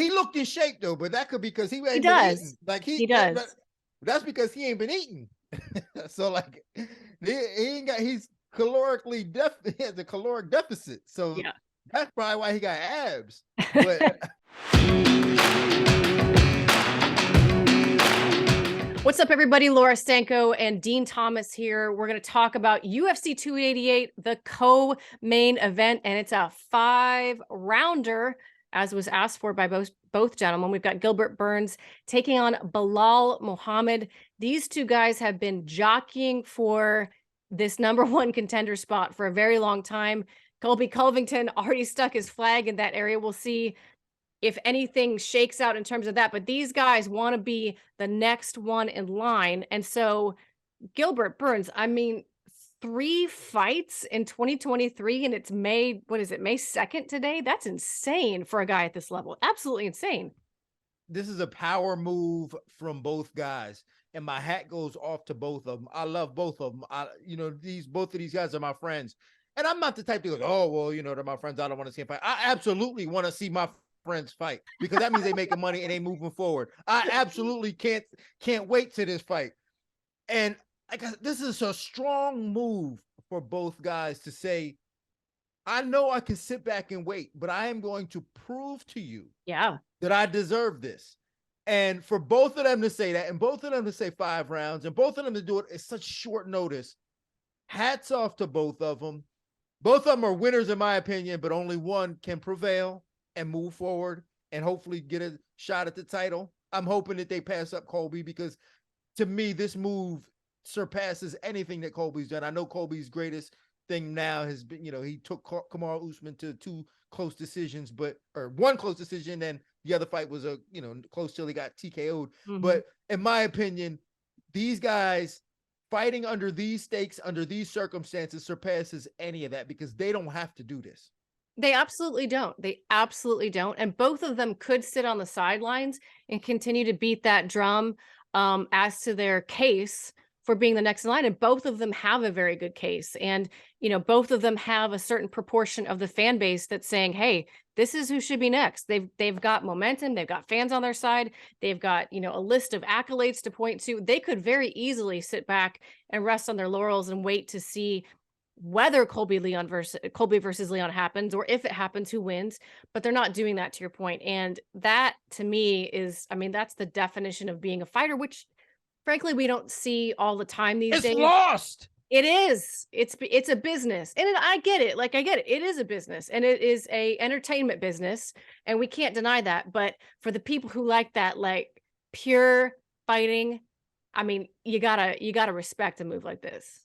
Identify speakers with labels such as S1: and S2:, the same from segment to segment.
S1: He looked in shape though, but that could be because he ain't been eating. Like
S2: he does.
S1: That's because he ain't been eating. So like he ain't got. He's calorically he has a caloric deficit. So
S2: Yeah.
S1: that's probably why he got abs. But
S2: What's up, everybody? Laura Sanko and Dean Thomas here. We're going to talk about UFC 288, the co-main event, and it's a 5-rounder, as was asked for by both gentlemen. We've got Gilbert Burns taking on Belal Muhammad. These two guys have been jockeying for this #1 contender spot for a very long time. Colby Covington already stuck his flag in that area. We'll see if anything shakes out in terms of that, but these guys want to be the next one in line. And so Gilbert Burns, I mean, 3 fights in 2023, and it's May 2nd today? That's insane for a guy at this level. Absolutely insane.
S1: This is a power move from both guys, and my hat goes off to both of them. I love both of them. Both of these guys are my friends, and I'm not the type to go, oh, well, they're my friends, I don't want to see them fight. I absolutely want to see my friends fight because that means they making money and they moving forward. I absolutely can't wait to this fight. And this is a strong move for both guys to say, I know I can sit back and wait, but I am going to prove to you that I deserve this. And for both of them to say that, and both of them to say 5 rounds, and both of them to do it at such short notice, hats off to both of them. Both of them are winners in my opinion, but only one can prevail and move forward and hopefully get a shot at the title. I'm hoping that they pass up Colby because to me, this move surpasses anything that Colby's done. I know Colby's greatest thing now has been, he took Kamaru Usman to 2 close decisions, or 1 close decision, and the other fight was close till he got TKO'd. Mm-hmm. But in my opinion, these guys fighting under these stakes, under these circumstances, surpasses any of that because they don't have to do this.
S2: They absolutely don't. They absolutely don't. And both of them could sit on the sidelines and continue to beat that drum as to their case for being the next in line. And both of them have a very good case. And, both of them have a certain proportion of the fan base that's saying, hey, this is who should be next. They've got momentum. They've got fans on their side. They've got, a list of accolades to point to. They could very easily sit back and rest on their laurels and wait to see whether Colby versus Leon happens, or if it happens, who wins. But they're not doing that, to your point. And that to me is, that's the definition of being a fighter, which frankly, we don't see all the time these days.
S1: It's lost.
S2: It is. It's a business. And I get it. I get it. It is a business, and it is a entertainment business, and we can't deny that. But for the people who like that, like pure fighting, you gotta respect a move like this.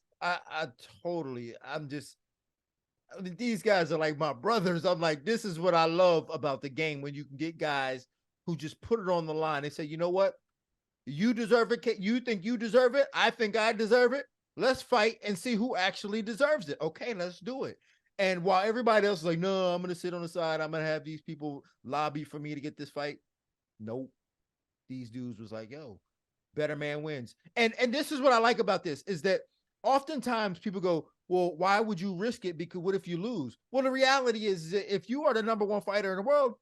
S1: These guys are like my brothers. I'm like, this is what I love about the game, when you can get guys who just put it on the line. They say, you know what? You deserve it. You think you deserve it? I think I deserve it. Let's fight and see who actually deserves it. Okay, let's do it. And while everybody else is like, no, I'm going to sit on the side, I'm going to have these people lobby for me to get this fight. Nope. These dudes was like, yo, better man wins. And this is what I like about this, is that oftentimes people go, well, why would you risk it? Because what if you lose? Well, the reality is that if you are the #1 fighter in the world,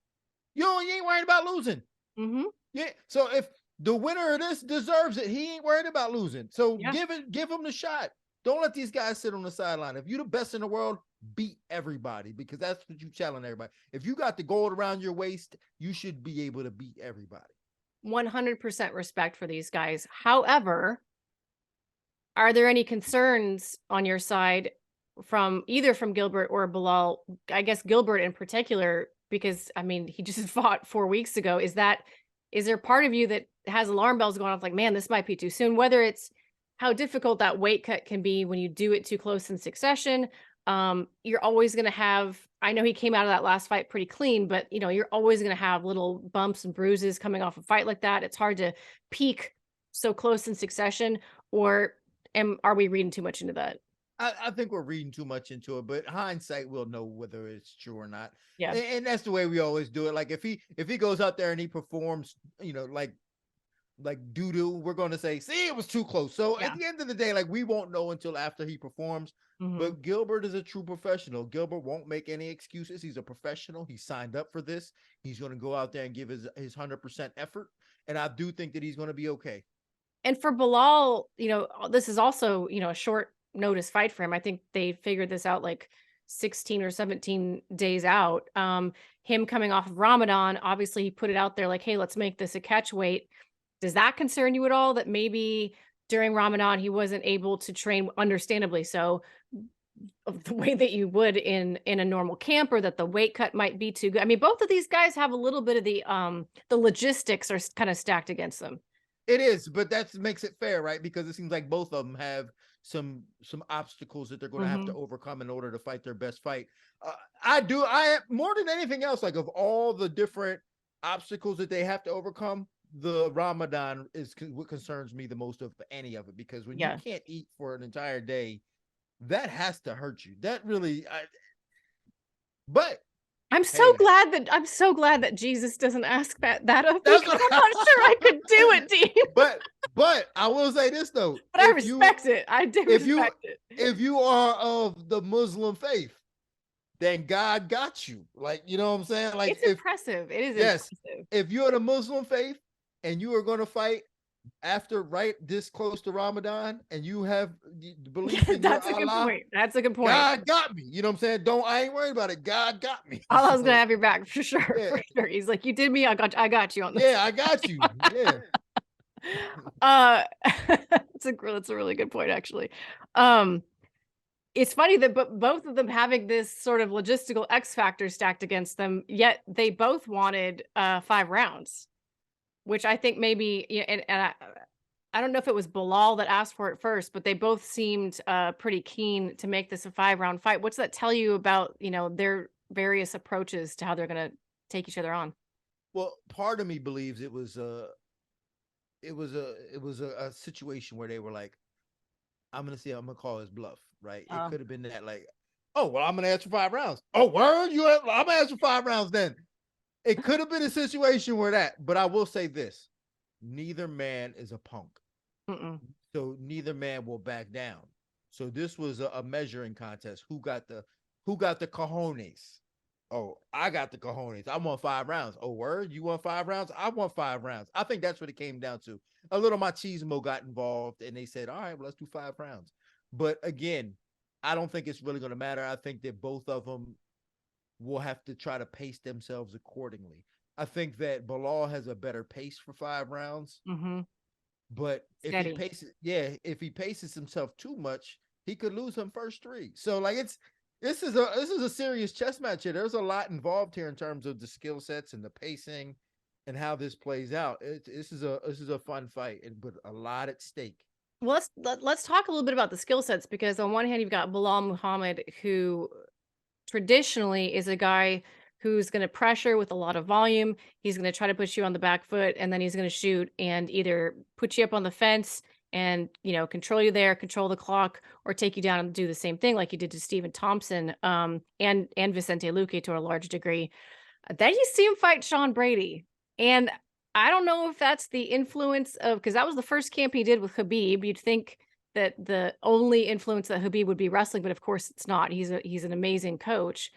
S1: you ain't worried about losing.
S2: Mm-hmm.
S1: Yeah. So if the winner of this deserves it, he ain't worried about losing. So give him the shot. Don't let these guys sit on the sideline. If you're the best in the world, beat everybody, because that's what you challenge everybody. If you got the gold around your waist, you should be able to beat everybody.
S2: 100% respect for these guys. However, are there any concerns on your side from Gilbert or Belal? I guess Gilbert in particular, because he just fought 4 weeks ago. Is there part of you that has alarm bells going off, like, man, this might be too soon? Whether it's how difficult that weight cut can be when you do it too close in succession. You're always going to have, I know he came out of that last fight pretty clean, but you're always going to have little bumps and bruises coming off a fight like that. It's hard to peak so close in succession. Or are we reading too much into that?
S1: I think we're reading too much into it, but hindsight, we'll know whether it's true or not.
S2: Yeah.
S1: And that's the way we always do it. Like if he goes out there and he performs, like like doo-doo, we're going to say, see, it was too close. So
S2: Yeah.
S1: at the end of the day, like, we won't know until after he performs. But Gilbert is a true professional. Gilbert won't make any excuses. He's a professional. He signed up for this. He's going to go out there and give his 100% effort. And I do think that he's going to be okay.
S2: And for Belal, this is also, a short notice fight for him. I think they figured this out like 16 or 17 days out. Him coming off of Ramadan, obviously he put it out there like, hey, let's make this a catch weight. Does that concern you at all that maybe during Ramadan he wasn't able to train, understandably so, of the way that you would in a normal camp, or that the weight cut might be too good? I mean, both of these guys have a little bit of the logistics are kind of stacked against them.
S1: It is, but that makes it fair, right? Because it seems like both of them have some obstacles that they're going to have to overcome in order to fight their best fight. I more than anything else, like, of all the different obstacles that they have to overcome, the Ramadan is what concerns me the most of any of it, because when you can't eat for an entire day, that has to hurt you. That really, but
S2: I'm so glad that Jesus doesn't ask that of me, because I'm not sure I could do it, Dean.
S1: But I will say this though.
S2: But I respect it. I do respect it.
S1: If you are of the Muslim faith, then God got you. Like, you know what I'm saying? Like,
S2: it's impressive. It is impressive.
S1: If you're the Muslim faith and you are going to fight after this close to Ramadan, and you have belief in
S2: that's
S1: your
S2: a
S1: Allah,
S2: good point. That's a good point.
S1: God got me. You know what I'm saying? I ain't worried about it. God got me.
S2: Allah's gonna have your back for sure. Yeah. For sure. He's like, you did me. I got you on this.
S1: Yeah, I got you. Yeah.
S2: That's a really good point, actually. It's funny that both of them having this sort of logistical X factor stacked against them, yet they both wanted 5 rounds, which I think maybe, and I don't know if it was Belal that asked for it first, but they both seemed pretty keen to make this a 5-round fight. What's that tell you about, their various approaches to how they're going to take each other on?
S1: Well, part of me believes it was a situation where they were like, I'm going to call his bluff, right? It could have been that, like, oh, well, I'm going to ask for 5 rounds. Oh, word? I'm going to ask for 5 rounds then. It could have been a situation where that, but I will say this: neither man is a punk. So neither man will back down. So this was a measuring contest. Who got the cojones? Oh, I got the cojones. I want 5 rounds. Oh, word? You want 5 rounds? I want 5 rounds. I think that's what it came down to. A little machismo got involved, and they said, all right, well, let's do 5 rounds. But again, I don't think it's really going to matter. I think that both of them will have to try to pace themselves accordingly. I think that Belal has a better pace for 5 rounds. But if he paces himself too much, he could lose him first 3. So, like, this is a serious chess match here. There's a lot involved here in terms of the skill sets and the pacing and how this plays out. This is a fun fight, but a lot at stake.
S2: Well, let's talk a little bit about the skill sets, because on one hand you've got Belal Muhammad, who traditionally is a guy who's going to pressure with a lot of volume. He's going to try to put you on the back foot, and then he's going to shoot and either put you up on the fence and, control you there, control the clock, or take you down and do the same thing like he did to Stephen Thompson and Vicente Luque to a large degree. Then you see him fight Sean Brady. And I don't know if that's the influence of, because that was the first camp he did with Khabib. You'd think that the only influence that Khabib would be wrestling, but of course it's not. He's an amazing coach.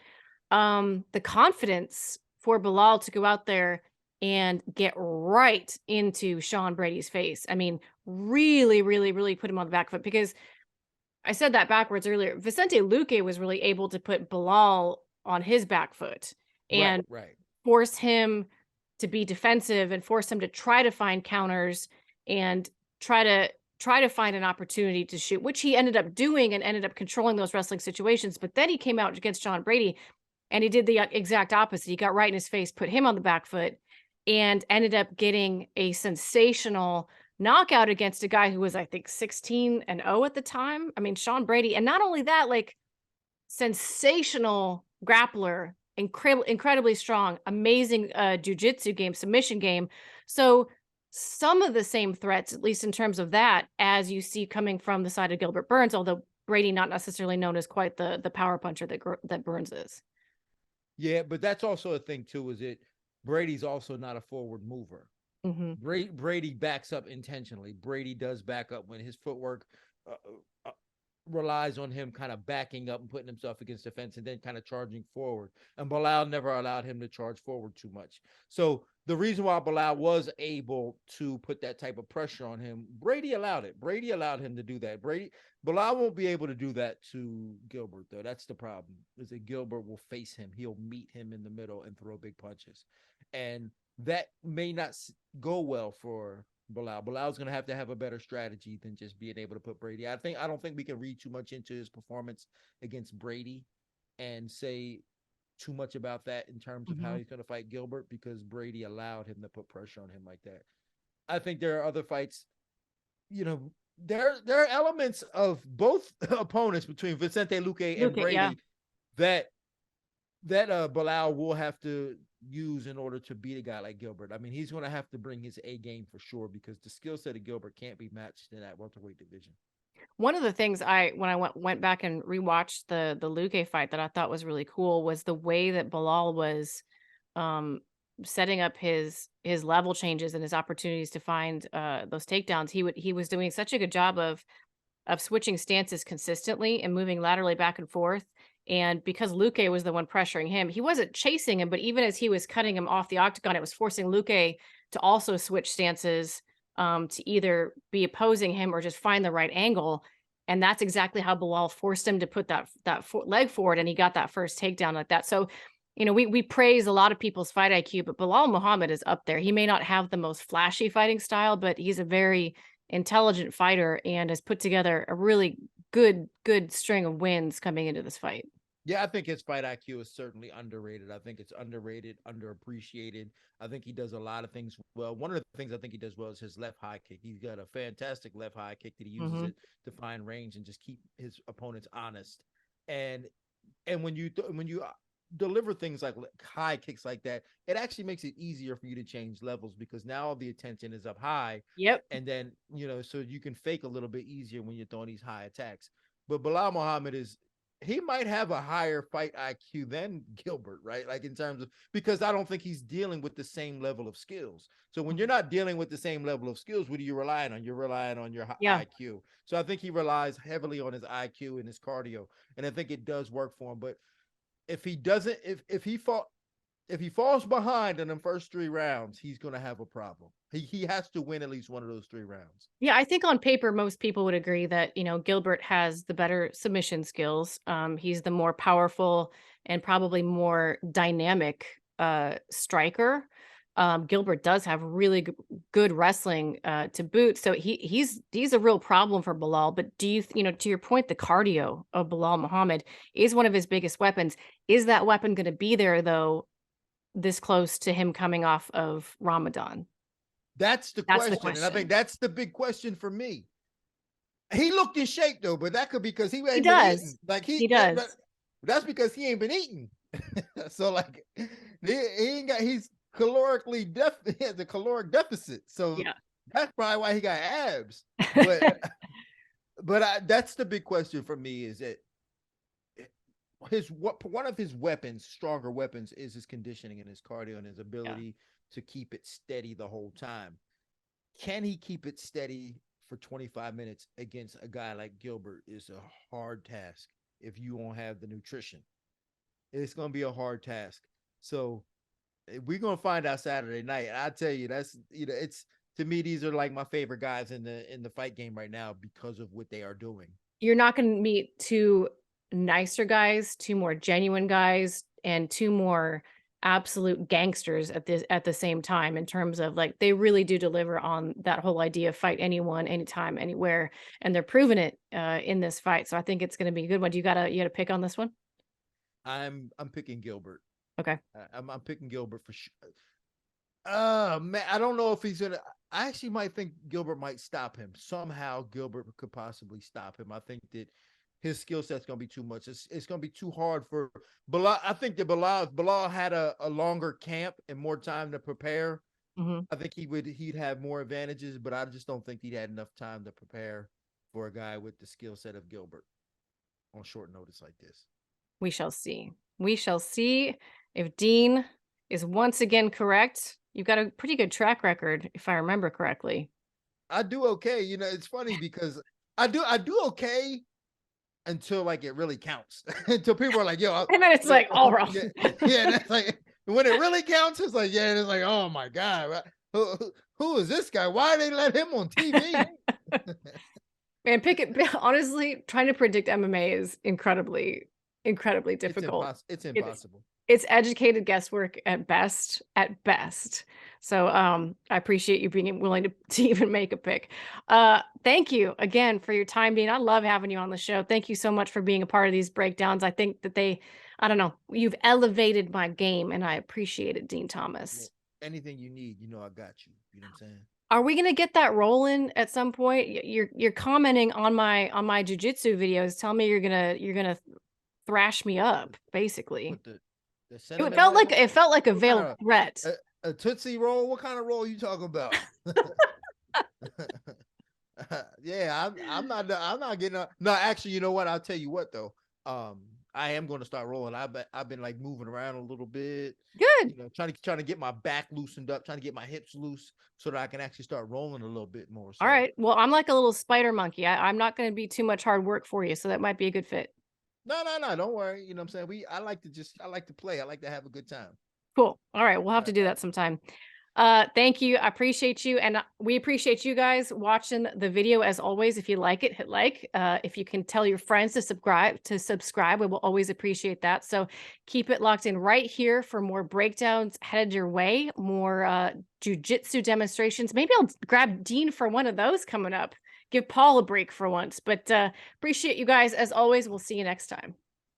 S2: The confidence for Belal to go out there and get right into Sean Brady's face. I mean, really, really, really put him on the back foot, because I said that backwards earlier. Vicente Luque was really able to put Belal on his back foot and force him to be defensive and force him to try to find counters and try to find an opportunity to shoot, which he ended up doing and ended up controlling those wrestling situations. But then he came out against Sean Brady and he did the exact opposite. He got right in his face, put him on the back foot, and ended up getting a sensational knockout against a guy who was, I think, 16-0 at the time. I mean, Sean Brady. And not only that, like, sensational grappler, incredibly strong, amazing jiu-jitsu game, submission game. So some of the same threats, at least in terms of that, as you see coming from the side of Gilbert Burns, although Brady not necessarily known as quite the power puncher that Burns is.
S1: Yeah, but that's also a thing too, is it Brady's also not a forward mover. Brady backs up intentionally. Brady does back up when his footwork uh, uh, relies on him kind of backing up and putting himself against the fence and then kind of charging forward. And Belal never allowed him to charge forward too much. So the reason why Belal was able to put that type of pressure on him, Brady allowed it. Brady allowed him to do that. Belal won't be able to do that to Gilbert, though. That's the problem, is that Gilbert will face him. He'll meet him in the middle and throw big punches. And that may not go well for Belal. Belal's going to have a better strategy than just being able to put Brady. I don't think we can read too much into his performance against Brady and say too much about that in terms of how he's going to fight Gilbert, because Brady allowed him to put pressure on him like that. I think there are other fights, there are elements of both opponents between Vicente Luque and Brady that Belal will have to use in order to beat a guy like Gilbert. I mean, he's going to have to bring his A game for sure, because the skill set of Gilbert can't be matched in that welterweight division.
S2: One of the things when I went back and rewatched the Luque fight that I thought was really cool was the way that Belal was um setting up his level changes and his opportunities to find those takedowns. He was doing such a good job of switching stances consistently and moving laterally back and forth. And because Luque was the one pressuring him, he wasn't chasing him, but even as he was cutting him off the octagon, it was forcing Luque to also switch stances to either be opposing him or just find the right angle. And that's exactly how Belal forced him to put that leg forward, and he got that first takedown like that. So, we praise a lot of people's fight IQ, but Belal Muhammad is up there. He may not have the most flashy fighting style, but he's a very intelligent fighter and has put together a really good string of wins coming into this fight.
S1: Yeah, I think his fight IQ is certainly underrated. I think it's underrated, underappreciated. I think he does a lot of things well. One of the things I think he does well is his left high kick. He's got a fantastic left high kick that he uses it to find range and just keep his opponents honest. And when you deliver things like high kicks like that, it actually makes it easier for you to change levels, because now the attention is up high.
S2: Yep.
S1: And then, so you can fake a little bit easier when you're throwing these high attacks. But Belal Muhammad he might have a higher fight IQ than Gilbert, right? Like in terms of, because I don't think he's dealing with the same level of skills. So when you're not dealing with the same level of skills, what are you relying on? You're relying on your IQ. So I think he relies heavily on his IQ and his cardio. And I think it does work for him. But if he doesn't, if he falls behind in the first 3 rounds, he's going to have a problem. He has to win at least one of those 3 rounds.
S2: Yeah, I think on paper, most people would agree that, Gilbert has the better submission skills. He's the more powerful and probably more dynamic striker. Gilbert does have really good wrestling to boot. So he's a real problem for Belal. But do you, to your point, the cardio of Belal Muhammad is one of his biggest weapons. Is that weapon going to be there, though, this close to him coming off of Ramadan?
S1: That's the question. And I think that's the big question for me. He looked in shape though, but that could be because he ain't been eating. Like he does. That's because he ain't been eating. So like he's calorically he has a caloric deficit. So that's probably why he got abs. But that's the big question for me, is that one of his weapons, stronger weapons, is his conditioning and his cardio and his ability to keep it steady the whole time. Can he keep it steady for 25 minutes against a guy like Gilbert? Is a hard task if you won't have the nutrition. It's going to be a hard task. So we're going to find out Saturday night. I tell you, that's, it's, to me, these are like my favorite guys in the fight game right now because of what they are doing.
S2: You're not going to meet 2 nicer guys, 2 more genuine guys, and 2 more absolute gangsters at the same time, in terms of, like, they really do deliver on that whole idea of fight anyone, anytime, anywhere, and they're proving it in this fight. So I think it's going to be a good one. You got to pick on this one?
S1: I'm picking Gilbert.
S2: Okay.
S1: I'm picking Gilbert for sure. Man, I don't know if he's gonna. I actually might think Gilbert might stop him somehow. Gilbert could possibly stop him. I think that his skill set's gonna be too much. It's gonna be too hard for Belal. I think that Belal had a longer camp and more time to prepare. I think he'd have more advantages, but I just don't think he'd had enough time to prepare for a guy with the skill set of Gilbert on short notice like this.
S2: We shall see. We shall see if Dean is once again correct. You've got a pretty good track record, if I remember correctly.
S1: I do okay. You know, it's funny because I do okay until like it really counts. Until people are like, yo,
S2: And then it's like all wrong.
S1: yeah, yeah, that's like when it really counts, it's like, yeah, it's like, oh my God, who is this guy? Why they let him on TV?
S2: Man, honestly, trying to predict MMA is incredibly, incredibly difficult.
S1: It's
S2: It is.
S1: impossible.
S2: It's educated guesswork at best, at best. So I appreciate you being willing to even make a pick. Thank you again for your time, Dean. I love having you on the show. Thank you so much for being a part of these breakdowns. I think that I don't know, you've elevated my game and I appreciate it, Dean Thomas.
S1: Well, anything you need, you know, I got you. You know what I'm saying?
S2: Are we gonna get that rolling at some point? You're commenting on my jujitsu videos. Tell me you're gonna thrash me up, basically.
S1: With the
S2: It
S1: cinnamon
S2: felt like
S1: roll?
S2: a
S1: What
S2: veiled
S1: kind of
S2: threat.
S1: a Tootsie roll? What kind of roll are you talking about? Yeah, I'm not getting up. No, actually, you know what? I'll tell you what though. I am going to start rolling. I've been like moving around a little bit.
S2: Good.
S1: You know, trying to get my back loosened up, trying to get my hips loose so that I can actually start rolling a little bit more. So.
S2: All right. Well, I'm like a little spider monkey. I'm not going to be too much hard work for you, so that might be a good fit.
S1: No, don't worry. You know what I'm saying? I like to play. I like to have a good time.
S2: Cool. All right. We'll have to do that sometime. Thank you. I appreciate you. And we appreciate you guys watching the video. As always, if you like it, hit like. If you can tell your friends to subscribe, we will always appreciate that. So keep it locked in right here for more breakdowns headed your way, more jujitsu demonstrations. Maybe I'll grab Dean for one of those coming up. Give Paul a break for once. But appreciate you guys. As always, we'll see you next time.